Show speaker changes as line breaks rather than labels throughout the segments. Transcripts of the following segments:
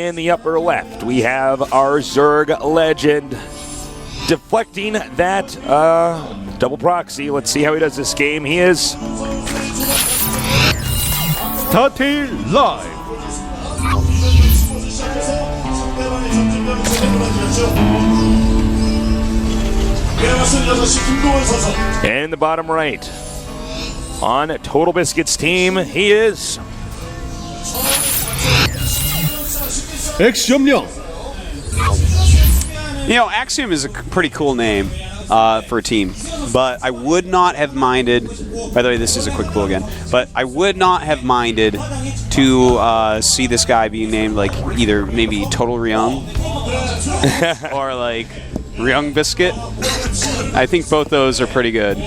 in the upper left, we have our Zerg legend deflecting that double proxy. Let's see how he does this game. He is
starting live.
In the bottom right, on Total Biscuit's team, he is
Axiom.
You know, Axiom is a pretty cool name for a team, but I would not have minded, by the way, this is a quick pull again, but I would not have minded to see this guy being named like either maybe Total Ryung or like Ryung Biscuit. I think both those are pretty good.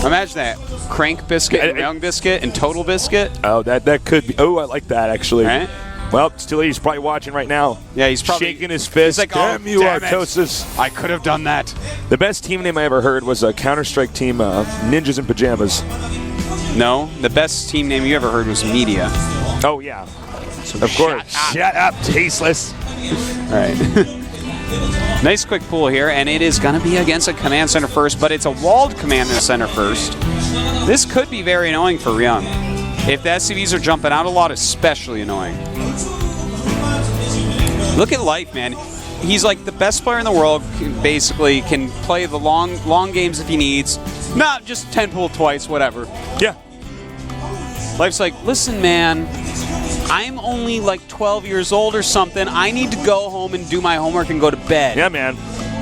Imagine that. Crank Biscuit, and Ryung Biscuit, and Total Biscuit.
Oh, that could be. Oh, I like that, actually.
Right?
Well, he's probably watching right now.
Yeah, he's probably
shaking his fist.
He's like,
damn you, Artosis.
I could have done that.
The best team name I ever heard was a Counter-Strike team, Ninjas in Pajamas.
No, the best team name you ever heard was Media.
Oh, yeah. Of course. Shut up, tasteless.
All right. Nice quick pull here, and it is going to be against a command center first, but it's a walled command center first. This could be very annoying for Ryung. If the SCVs are jumping out a lot, especially annoying. Look at Life, man. He's like the best player in the world, basically, can play the long games if he needs. Not just 10 pull twice, whatever.
Yeah.
Life's like, listen, man, I'm only like 12 years old or something. I need to go home and do my homework and go to bed.
Yeah, man.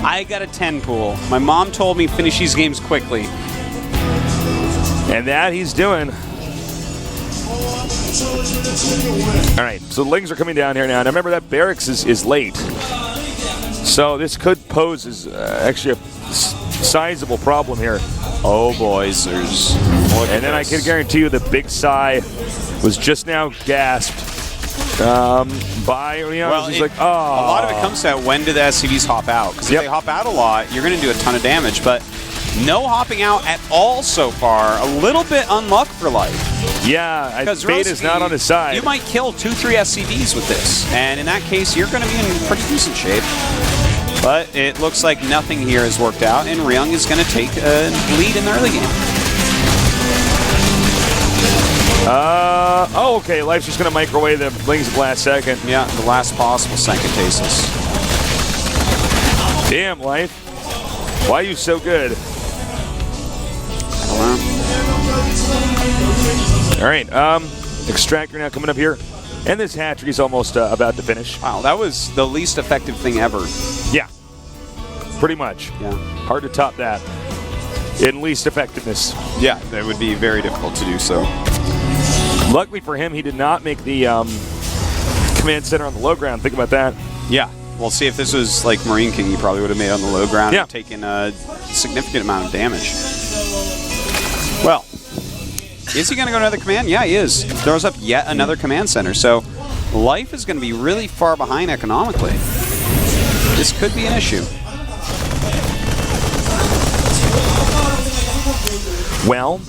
I got a 10 pool. My mom told me finish these games quickly.
And that he's doing. All right, so the Lings are coming down here now. Now remember that barracks is late. So this could pose as actually a sizable problem here.
Oh, boys, there's...
And then I can guarantee you the big sigh was just now gasped by, you know, he's like, oh.
A lot of it comes to when do the SCVs hop out? Because if they hop out a lot, you're going to do a ton of damage. But no hopping out at all so far. A little bit unluck for Life.
Yeah, fate is not on his side.
You might kill 2-3 SCVs with this. And in that case, you're going to be in pretty decent shape. But it looks like nothing here has worked out, and Ryung is going to take a lead in the early game.
Okay. Life's just going to microwave the Lings at the last second.
Yeah, the last possible Sanctasis.
Damn, Life. Why are you so good?
I don't know.
All right, Extractor now coming up here. And this hatchery's almost about to finish.
Wow, that was the least effective thing ever.
Yeah, pretty much.
Yeah.
Hard to top that in least effectiveness.
Yeah, that would be very difficult to do so.
Luckily for him, he did not make the command center on the low ground. Think about that.
Yeah. Well, see, if this was like Marine King, he probably would have made it on the low ground
and
taken a significant amount of damage. Well, is he going to go to another command? Yeah, he is. Throws up yet another command center. So Life is going to be really far behind economically. This could be an issue.
Well,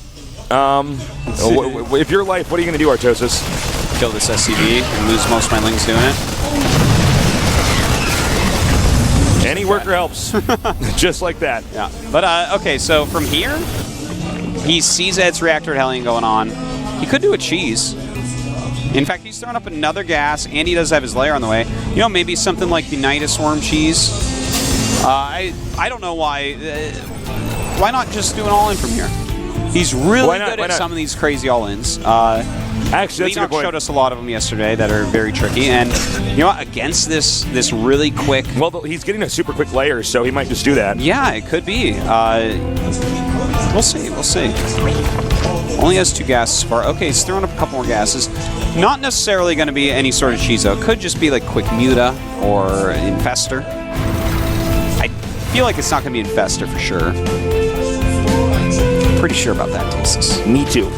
if you're Life, what are you going to do, Artosis?
Kill this SCV and lose most of my Lings doing it.
Any worker helps. Just like that.
Yeah. But, okay, so from here, he sees Ed's reactor Hellion going on. He could do a cheese. In fact, he's throwing up another gas, and he does have his lair on the way. You know, maybe something like the Nidus Worm cheese. I don't know why. Why not just do an all-in from here? He's really good at some of these crazy all-ins.
Actually, that's a good point.
Showed us a lot of them yesterday that are very tricky, and you know what? Against this really quick.
Well, he's getting a super quick layer, so he might just do that.
Yeah, it could be. We'll see. We'll see. Only has 2 gases so far. Okay, he's throwing up a couple more gases. Not necessarily going to be any sort of cheese, though. It could just be like quick Muta or Infester. I feel like it's not going to be Infester for sure. Pretty sure about that, Texas.
Me too.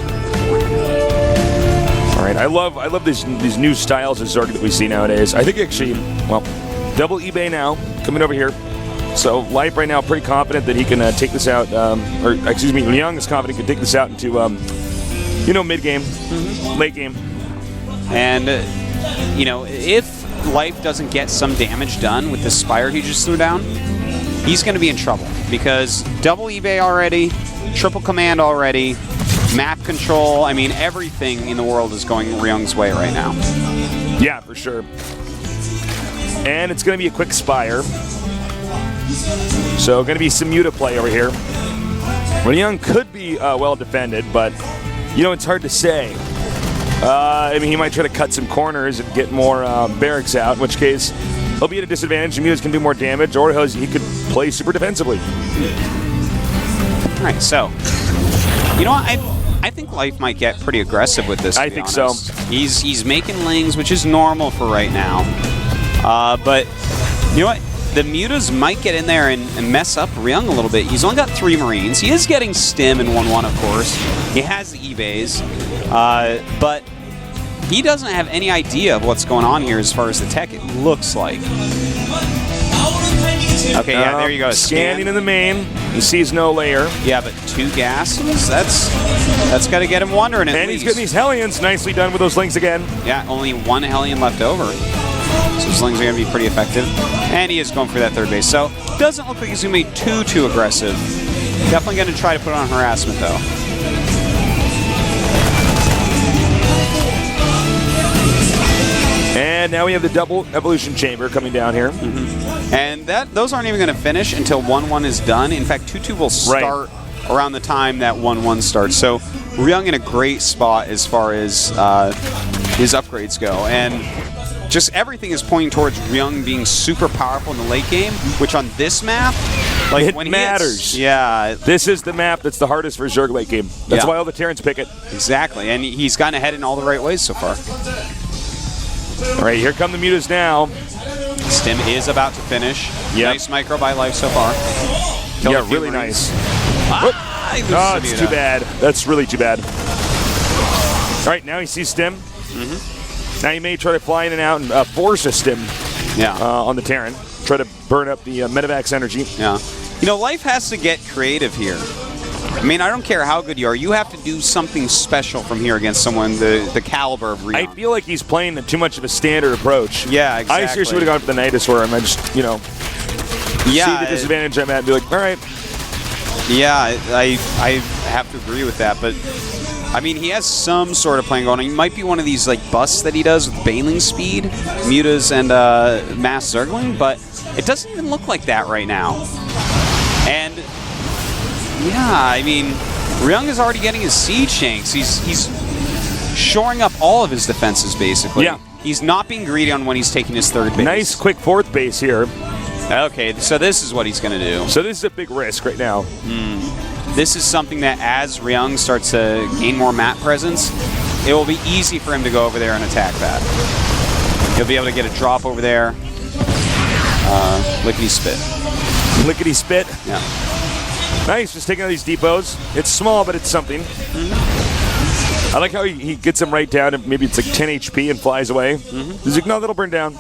All right, I love these new styles of Zerg that we see nowadays. I think actually, well, double eBay now coming over here. So Life right now pretty confident that he can take this out, or excuse me, Ryung is confident he can take this out into, mid game, late game.
And, you know, if Life doesn't get some damage done with the Spire he just threw down, he's going to be in trouble because double eBay already, triple command already, map control. I mean, everything in the world is going Ryung's way right now.
Yeah, for sure. And it's going to be a quick Spire. So going to be some Muta play over here. Ryung could be well defended, but, it's hard to say. I mean, he might try to cut some corners and get more barracks out, in which case he'll be at a disadvantage. The Mutas can do more damage, or he could play super defensively.
All right, so, you know what? I think Life might get pretty aggressive with this, to
I
be
think
honest.
so.
He's making lings, which is normal for right now. But, you know what? The Mutas might get in there and mess up Ryung a little bit. He's only got 3 Marines. He is getting Stim in 1-1, of course. He has the eBays. But he doesn't have any idea of what's going on here as far as the tech, it looks like. Okay, yeah, there you go.
Scanning in the main. He sees no layer.
Yeah, but 2 gases? That's got to get him wondering at
And
least.
he's getting these Hellions. Nicely done with those links again.
Yeah, only 1 Hellion left over. So his slings are going to be pretty effective. And he is going for that 3rd base. So, doesn't look like he's going to be too aggressive. Definitely going to try to put on harassment, though.
And now we have the double evolution chamber coming down here.
And those aren't even going to finish until 1-1 is done. In fact, 2-2 will start around the time that 1-1 starts. So Ryung in a great spot as far as his upgrades go. And just everything is pointing towards Ryung being super powerful in the late game, which on this map, like
it
when
matters.
Yeah.
This is the map that's the hardest for Zerg late game. That's why all the Terrans pick it.
Exactly. And he's gotten ahead in all the right ways so far.
All right, here come the Mutas now.
Stim is about to finish.
Yep.
Nice micro by Life so far. Killed a few
really
Marines.
nice.
He loses
Oh,
the
it's
Muta.
too bad. That's really too bad. All right, now he sees Stim. Now he may try to fly in and out and force a Stim on the Terran. Try to burn up the Medivacs energy.
Yeah. Life has to get creative here. I mean, I don't care how good you are. You have to do something special from here against someone the caliber of Ryung.
I feel like he's playing too much of a standard approach.
Yeah, exactly.
I seriously would have gone for the Nidus where I might just, see the disadvantage I'm at and be like, all right.
Yeah, I have to agree with that, but I mean, he has some sort of plan going on. He might be one of these like busts that he does with Bailing speed, Mutas and Mass Zergling, but it doesn't even look like that right now. And yeah, I mean, Ryung is already getting his siege tanks. He's shoring up all of his defenses basically.
Yeah.
He's not being greedy on when he's taking his 3rd base.
Nice quick 4th base here.
Okay, so this is what he's going to do.
So this is a big risk right now.
This is something that as Ryung starts to gain more map presence, it will be easy for him to go over there and attack that. He'll be able to get a drop over there. Lickety spit.
Lickety spit.
Yeah.
Nice, just taking out these depots. It's small, but it's something. I like how he gets them right down, and maybe it's like 10 HP and flies away. He's like, no, that'll burn down.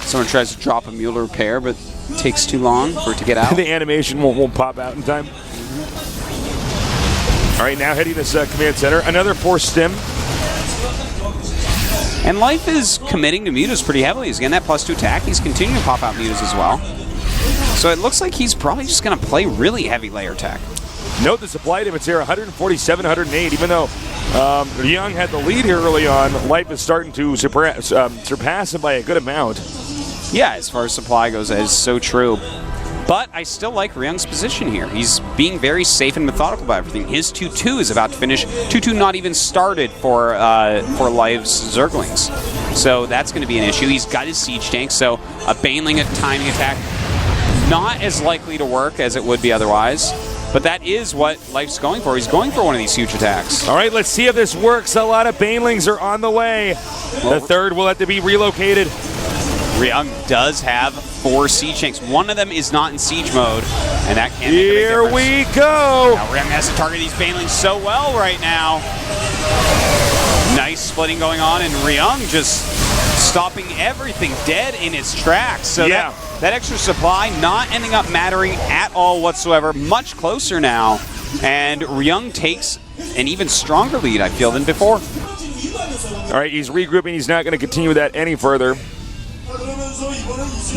Someone tries to drop a mule to repair, but it takes too long for it to get out.
The animation won't pop out in time. All right, now heading this command center. Another force Stim.
And Life is committing to Mutas pretty heavily. He's getting that +2 attack. He's continuing to pop out Mutas as well. So it looks like he's probably just going to play really heavy layer attack.
Note the supply damage here, 147, 108. Even though Ryung had the lead here early on, Life is starting to surpass him by a good amount.
Yeah, as far as supply goes, that is so true. But I still like Ryung's position here. He's being very safe and methodical about everything. His 2-2 is about to finish. 2-2 not even started for Life's Zerglings. So that's going to be an issue. He's got his siege tank, so a Baneling timing attack, not as likely to work as it would be otherwise. But that is what Life's going for. He's going for one of these huge attacks.
All right, let's see if this works. A lot of Banelings are on the way. The 3rd will have to be relocated.
Ryung does have 4 siege tanks. One of them is not in siege mode, and that can make a big
Here
difference.
we go.
Now Ryung has to target these Banelings so well right now. Nice splitting going on, and Ryung just stopping everything dead in its tracks. So
yeah.
that extra supply not ending up mattering at all whatsoever. Much closer now, and Ryung takes an even stronger lead, I feel, than before.
All right, he's regrouping. He's not going to continue with that any further.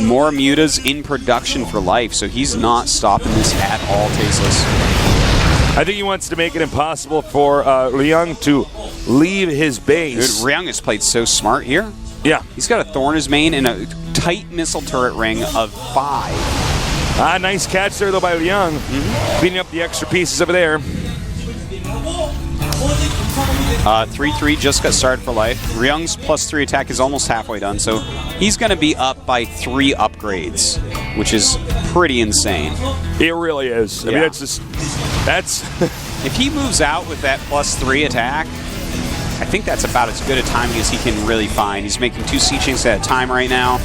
More mutas in production for Life, so he's not stopping this at all, Tasteless.
I think he wants to make it impossible for Ryung to leave his base.
Dude, Ryung has played so smart here.
Yeah.
He's got a Thorn his main and a tight missile turret ring of 5.
Nice catch there, though, by Ryung. Cleaning up the extra pieces over there.
3-3 just got started for Life. Ryung's +3 attack is almost halfway done, so he's going to be up by 3 upgrades, which is pretty insane.
It really is. I mean, that's just... That's...
If he moves out with that +3 attack, I think that's about as good a timing as he can really find. He's making 2 Sea Chinks at a time right now.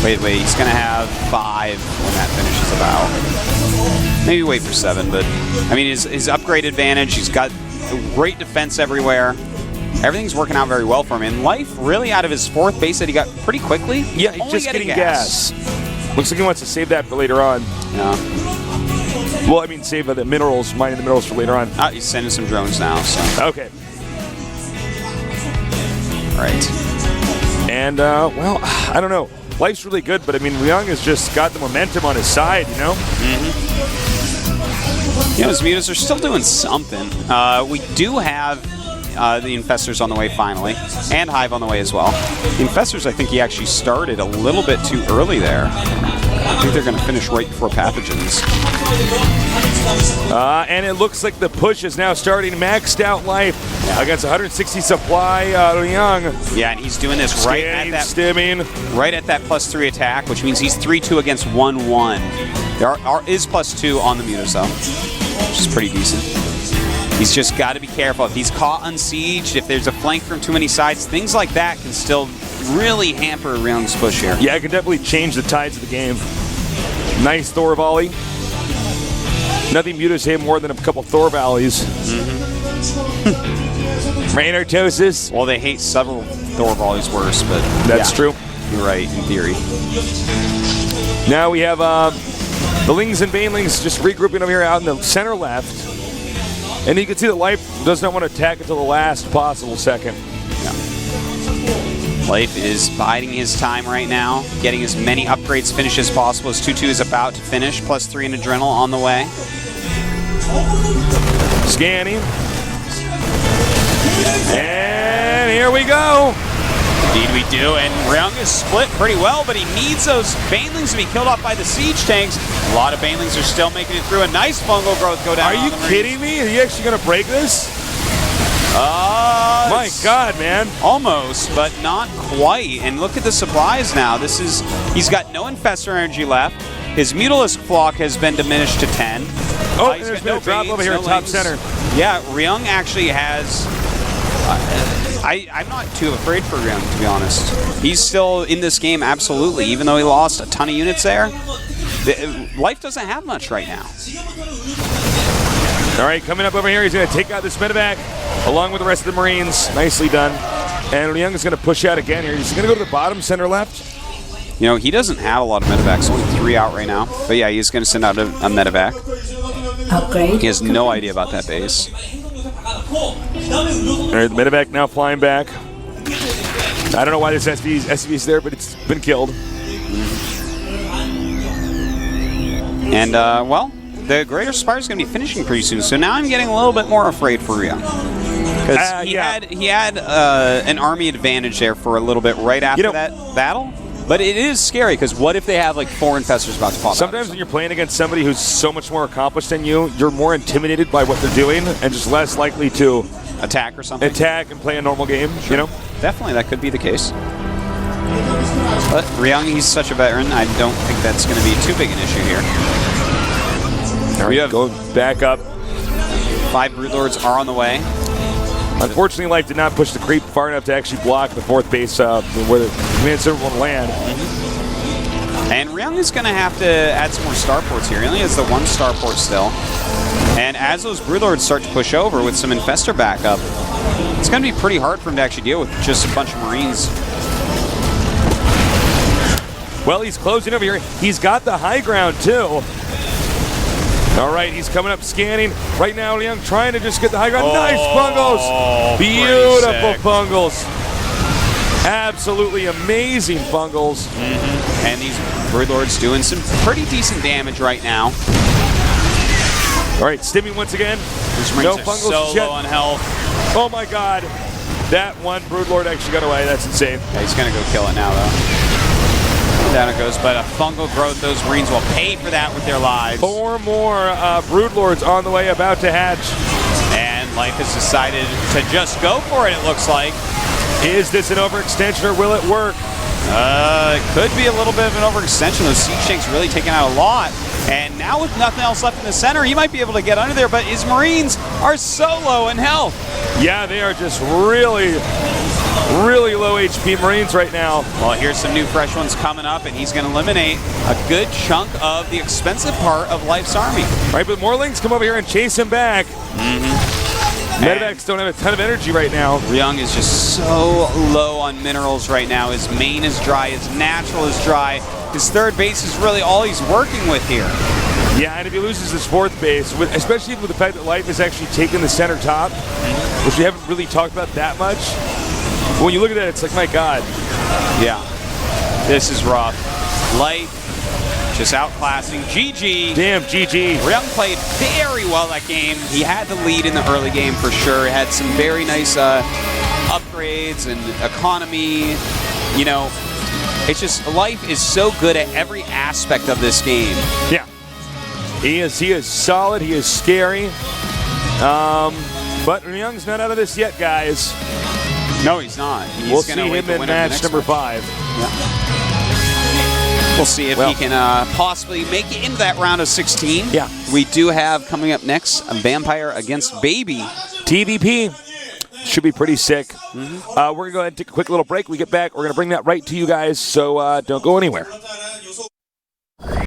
Wait, he's going to have 5 when that finishes about. Maybe wait for 7, but... I mean, his upgrade advantage, he's got great defense everywhere. Everything's working out very well for him. And Life, really out of his 4th base that he got pretty quickly.
Yeah, he's just getting gas. Looks like he wants to save that for later on.
Yeah.
Well, I mean, save the minerals, mining the minerals for later on.
He's sending some drones now, so.
Okay.
Right.
And, well, I don't know. Life's really good, but I mean, Ryung has just got the momentum on his side, you know?
You know, his mutas are still doing something. We do have the Infestors on the way finally, and Hive on the way as well. The Infestors, I think he actually started a little bit too early there. I think they're going to finish right before Pathogens.
And it looks like the push is now starting. Maxed out Life against 160 supply. Ryung.
Yeah, and he's doing this right at that
stimming.
Right at that +3 attack, which means he's 3-2 against 1-1. There is +2 on the mutas though, which is pretty decent. He's just got to be careful. If he's caught unsieged, if there's a flank from too many sides, things like that can still really hamper Ryung's push here.
Yeah, it can definitely change the tides of the game. Nice Thor volley. Nothing mutas hit more than a couple Thor volleys. Rainartosis.
Well, they hate several Thor volleys worse, but
that's true.
You're right, in theory.
Now we have the Lings and Banelings just regrouping over here out in the center left. And you can see that Life does not want to attack until the last possible second.
Yeah. Life is biding his time right now, getting as many upgrades finished as possible as 2-2 is about to finish, +3 in Adrenal on the way.
Scanning. And here we go.
Indeed we do, and Ryung is split pretty well, but he needs those Banelings to be killed off by the Siege Tanks. A lot of Banelings are still making it through. A nice fungal growth go down.
Are you kidding me? Are you actually going to break this? My God, man.
Almost, but not quite. And look at the supplies now. He's got no Infestor energy left. His Mutalisk Flock has been diminished to 10.
Oh, there's been a drop over here in top center.
Yeah, Ryung actually has... I'm not too afraid for Ryung, to be honest. He's still in this game, absolutely, even though he lost a ton of units there. Life doesn't have much right now.
All right, coming up over here, he's going to take out this medevac along with the rest of the Marines. Nicely done. And Ryung is going to push out again here. He's going to go to the bottom center left.
You know, he doesn't have a lot of medevacs, only 3 out right now. But yeah, he's going to send out a medevac.
Upgrade.
He has no idea about that base.
All right, the medevac now flying back. I don't know why this SCV is there, but it's been killed.
And, well, the Greater Spire is going to be finishing pretty soon, so now I'm getting a little bit more afraid for Ryung. Because he had an army advantage there for a little bit right after that battle. But it is scary, because what if they have like 4 Infestors about to pop out?
Sometimes when you're playing against somebody who's so much more accomplished than you, you're more intimidated by what they're doing and just less likely to
attack or something.
Attack and play a normal game, you know?
Definitely, that could be the case. But Ryung, he's such a veteran, I don't think that's going to be too big an issue here.
All right, go back up.
5 Broodlords are on the way.
Unfortunately, Life did not push the creep far enough to actually block the 4th base where the command server will land.
And Ryung is going to have to add some more starports here. He only has the 1 starport still. And as those Broodlords start to push over with some Infestor backup, it's going to be pretty hard for him to actually deal with just a bunch of Marines.
Well, he's closing over here. He's got the high ground, too. All right, he's coming up scanning. Right now, Ryung trying to just get the high ground. Nice bungles. Beautiful bungles. Absolutely amazing fungals.
And these Broodlords doing some pretty decent damage right now.
All right, Stimmy once again.
These Marines
No
are
fungals
so
yet.
low on health.
Oh my God. That one Broodlord actually got away. That's insane.
Yeah, he's going to go kill it now, though. Down it goes, but a fungal growth, those Marines will pay for that with their lives.
4 more Broodlords on the way, about to hatch.
And Life has decided to just go for it, it looks like.
Is this an overextension or will it work?
It could be a little bit of an overextension. Those Siege Tanks really taking out a lot. And now with nothing else left in the center, he might be able to get under there, but his Marines are so low in health.
Yeah, they are just really low HP Marines right now.
Well, here's some new fresh ones coming up, and he's going to eliminate a good chunk of the expensive part of Life's army.
Right, but more Lings come over here and chase him back. Medevacs don't have a ton of energy right now.
Ryung is just so low on minerals right now. His main is dry, his natural is dry. His third base is really all he's working with here.
Yeah, and if he loses his 4th base, especially with the fact that Life is actually taking the center top, which we haven't really talked about that much, but when you look at that, it's like, my God.
Yeah, this is rough. Life just outclassing GG.
Damn, GG.
Ryung played very well that game. He had the lead in the early game for sure. Had some very nice upgrades and economy. You know, it's just Life is so good at every aspect of this game.
Yeah. He is solid. He is scary. But Ryung's not out of this yet, guys.
No, he's not.
We'll see him in match number 5.
Yeah. We'll see if he can possibly make it into that round of 16.
Yeah.
We do have coming up next a Vampire against Baby.
TVP. Should be pretty sick. We're going to go ahead and take a quick little break. We get back. We're going to bring that right to you guys, so don't go anywhere.